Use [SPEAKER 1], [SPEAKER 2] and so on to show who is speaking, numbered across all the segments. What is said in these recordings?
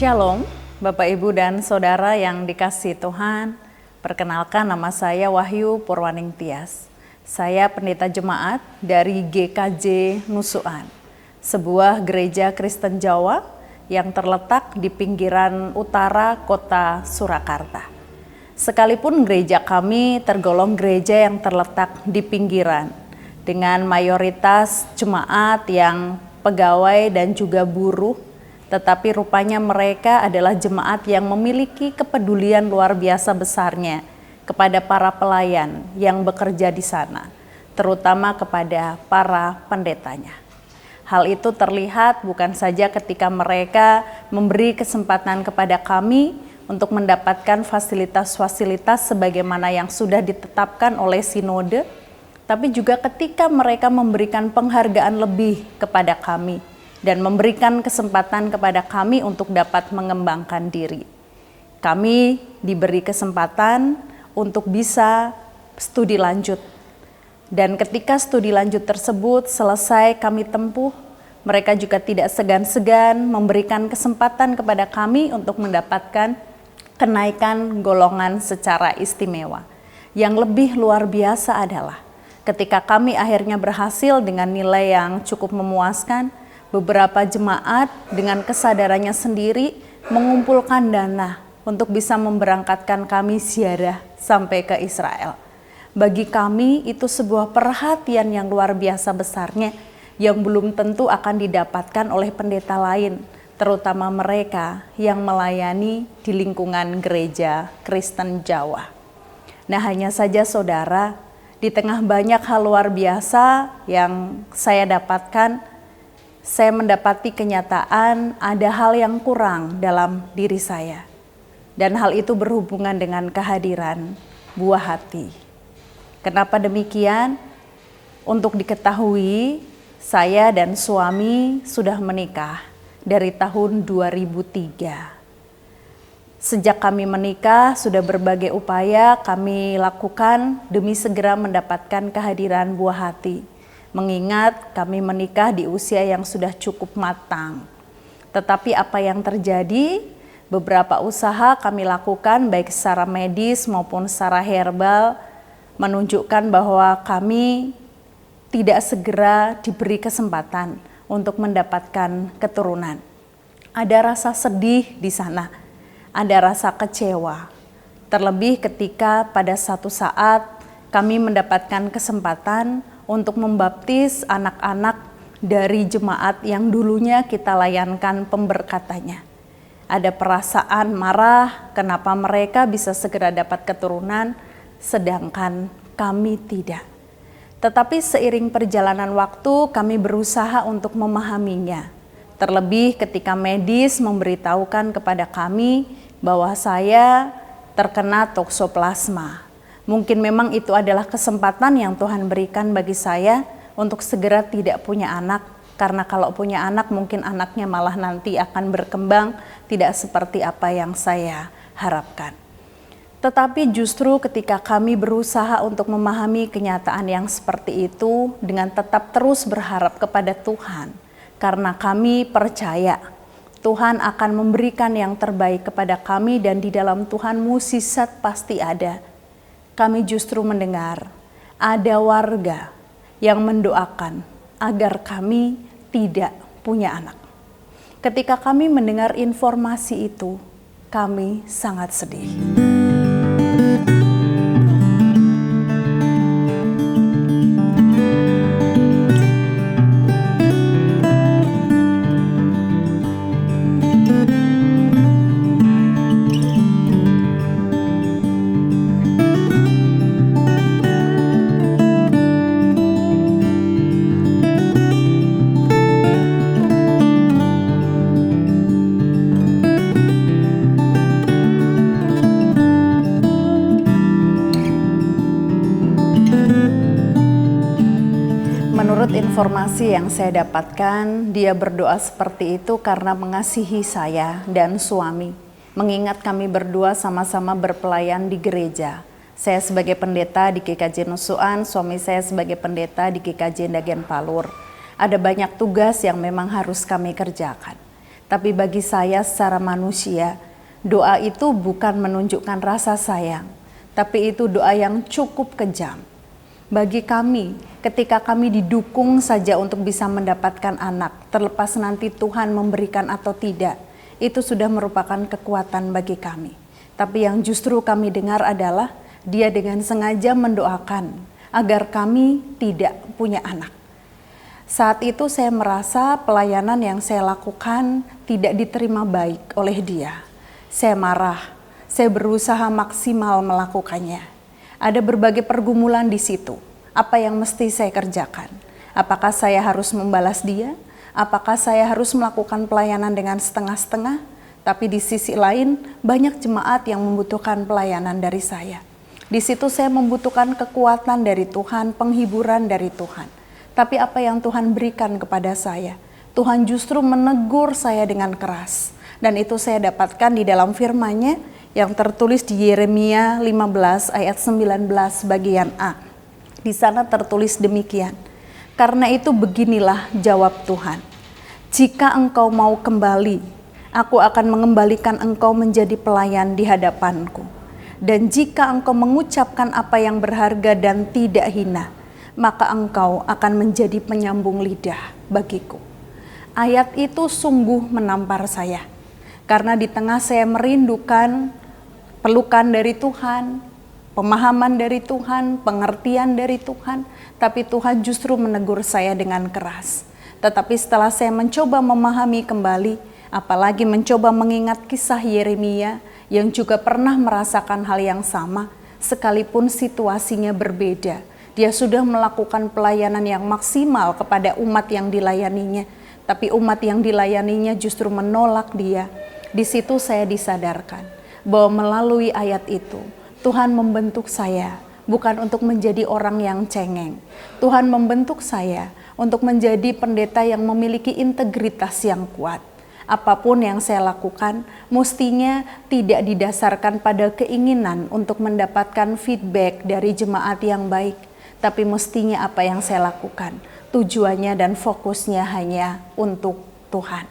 [SPEAKER 1] Shalom, Bapak Ibu dan Saudara yang dikasihi Tuhan. Perkenalkan, nama saya Wahyu Purwaning Tias. Saya pendeta jemaat dari GKJ Nusuan, sebuah gereja Kristen Jawa yang terletak di pinggiran utara kota Surakarta. Sekalipun gereja kami tergolong gereja yang terletak di pinggiran, dengan mayoritas jemaat yang pegawai dan juga buruh, tetapi rupanya mereka adalah jemaat yang memiliki kepedulian luar biasa besarnya kepada para pelayan yang bekerja di sana, terutama kepada para pendetanya. Hal itu terlihat bukan saja ketika mereka memberi kesempatan kepada kami untuk mendapatkan fasilitas-fasilitas sebagaimana yang sudah ditetapkan oleh sinode, tapi juga ketika mereka memberikan penghargaan lebih kepada kami dan memberikan kesempatan kepada kami untuk dapat mengembangkan diri. Kami diberi kesempatan untuk bisa studi lanjut. Dan ketika studi lanjut tersebut selesai kami tempuh, mereka juga tidak segan-segan memberikan kesempatan kepada kami untuk mendapatkan kenaikan golongan secara istimewa. Yang lebih luar biasa adalah ketika kami akhirnya berhasil dengan nilai yang cukup memuaskan, beberapa jemaat dengan kesadarannya sendiri mengumpulkan dana untuk bisa memberangkatkan kami ziarah sampai ke Israel. Bagi kami itu sebuah perhatian yang luar biasa besarnya yang belum tentu akan didapatkan oleh pendeta lain, terutama mereka yang melayani di lingkungan gereja Kristen Jawa. Nah, hanya saja saudara, di tengah banyak hal luar biasa yang saya dapatkan, saya mendapati kenyataan ada hal yang kurang dalam diri saya. Dan hal itu berhubungan dengan kehadiran buah hati. Kenapa demikian? Untuk diketahui, saya dan suami sudah menikah dari tahun 2003. Sejak kami menikah, sudah berbagai upaya kami lakukan demi segera mendapatkan kehadiran buah hati. Mengingat kami menikah di usia yang sudah cukup matang. Tetapi apa yang terjadi? Beberapa usaha kami lakukan baik secara medis maupun secara herbal menunjukkan bahwa kami tidak segera diberi kesempatan untuk mendapatkan keturunan. Ada rasa sedih di sana, ada rasa kecewa. Terlebih ketika pada satu saat kami mendapatkan kesempatan untuk membaptis anak-anak dari jemaat yang dulunya kita layankan pemberkatannya. Ada perasaan marah kenapa mereka bisa segera dapat keturunan sedangkan kami tidak. Tetapi seiring perjalanan waktu kami berusaha untuk memahaminya. Terlebih ketika medis memberitahukan kepada kami bahwa saya terkena toksoplasma. Mungkin memang itu adalah kesempatan yang Tuhan berikan bagi saya untuk segera tidak punya anak. Karena kalau punya anak mungkin anaknya malah nanti akan berkembang tidak seperti apa yang saya harapkan. Tetapi justru ketika kami berusaha untuk memahami kenyataan yang seperti itu dengan tetap terus berharap kepada Tuhan. Karena kami percaya Tuhan akan memberikan yang terbaik kepada kami dan di dalam Tuhan mukjizat pasti ada. Kami justru mendengar ada warga yang mendoakan agar kami tidak punya anak. Ketika kami mendengar informasi itu, kami sangat sedih. Menurut informasi yang saya dapatkan, dia berdoa seperti itu karena mengasihi saya dan suami. Mengingat kami berdua sama-sama berpelayan di gereja. Saya sebagai pendeta di GKJ Nusuan, suami saya sebagai pendeta di GKJ Ndagen Palur. Ada banyak tugas yang memang harus kami kerjakan. Tapi bagi saya secara manusia, doa itu bukan menunjukkan rasa sayang, tapi itu doa yang cukup kejam. Bagi kami, ketika kami didukung saja untuk bisa mendapatkan anak, terlepas nanti Tuhan memberikan atau tidak, itu sudah merupakan kekuatan bagi kami. Tapi yang justru kami dengar adalah Dia dengan sengaja mendoakan agar kami tidak punya anak. Saat itu saya merasa pelayanan yang saya lakukan tidak diterima baik oleh Dia. Saya marah, saya berusaha maksimal melakukannya. Ada berbagai pergumulan di situ. Apa yang mesti saya kerjakan? Apakah saya harus membalas Dia? Apakah saya harus melakukan pelayanan dengan setengah-setengah? Tapi di sisi lain, banyak jemaat yang membutuhkan pelayanan dari saya. Di situ saya membutuhkan kekuatan dari Tuhan, penghiburan dari Tuhan. Tapi apa yang Tuhan berikan kepada saya? Tuhan justru menegur saya dengan keras. Dan itu saya dapatkan di dalam firman-Nya yang tertulis di Yeremia 15 ayat 19 bagian A. Di sana tertulis demikian. Karena itu beginilah jawab Tuhan. Jika engkau mau kembali, aku akan mengembalikan engkau menjadi pelayan di hadapanku. Dan jika engkau mengucapkan apa yang berharga dan tidak hina, maka engkau akan menjadi penyambung lidah bagiku. Ayat itu sungguh menampar saya. Karena di tengah saya merindukan pelukan dari Tuhan, pemahaman dari Tuhan, pengertian dari Tuhan, tapi Tuhan justru menegur saya dengan keras. Tetapi setelah saya mencoba memahami kembali, apalagi mencoba mengingat kisah Yeremia yang juga pernah merasakan hal yang sama, sekalipun situasinya berbeda. Dia sudah melakukan pelayanan yang maksimal kepada umat yang dilayaninya, tapi umat yang dilayaninya justru menolak dia. Di situ saya disadarkan bahwa melalui ayat itu, Tuhan membentuk saya bukan untuk menjadi orang yang cengeng. Tuhan membentuk saya untuk menjadi pendeta yang memiliki integritas yang kuat. Apapun yang saya lakukan, mestinya tidak didasarkan pada keinginan untuk mendapatkan feedback dari jemaat yang baik, tapi mestinya apa yang saya lakukan, tujuannya dan fokusnya hanya untuk Tuhan.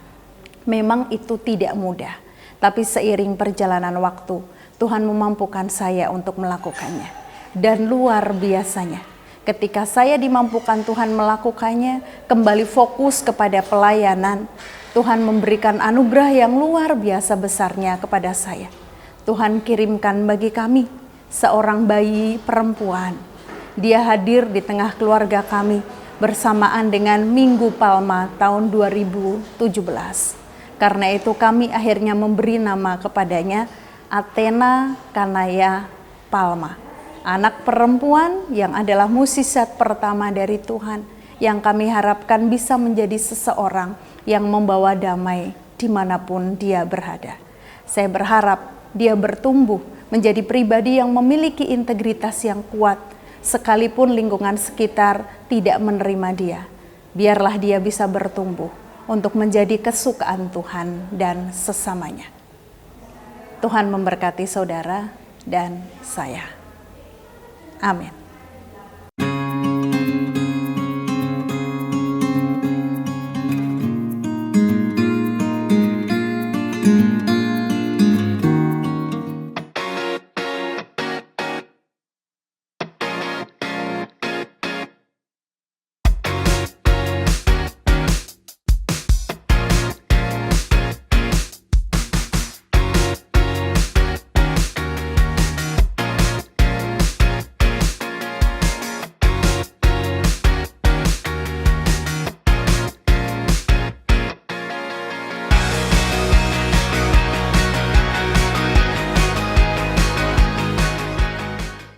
[SPEAKER 1] Memang itu tidak mudah, tapi seiring perjalanan waktu, Tuhan memampukan saya untuk melakukannya. Dan luar biasanya, ketika saya dimampukan Tuhan melakukannya, kembali fokus kepada pelayanan, Tuhan memberikan anugerah yang luar biasa besarnya kepada saya. Tuhan kirimkan bagi kami seorang bayi perempuan. Dia hadir di tengah keluarga kami bersamaan dengan Minggu Palma tahun 2017. Karena itu kami akhirnya memberi nama kepadanya Athena Kanaya Palma. Anak perempuan yang adalah musisat pertama dari Tuhan, yang kami harapkan bisa menjadi seseorang yang membawa damai dimanapun dia berada. Saya berharap dia bertumbuh menjadi pribadi yang memiliki integritas yang kuat, sekalipun lingkungan sekitar tidak menerima dia. Biarlah dia bisa bertumbuh untuk menjadi kesukaan Tuhan dan sesamanya. Tuhan memberkati saudara dan saya. Amin.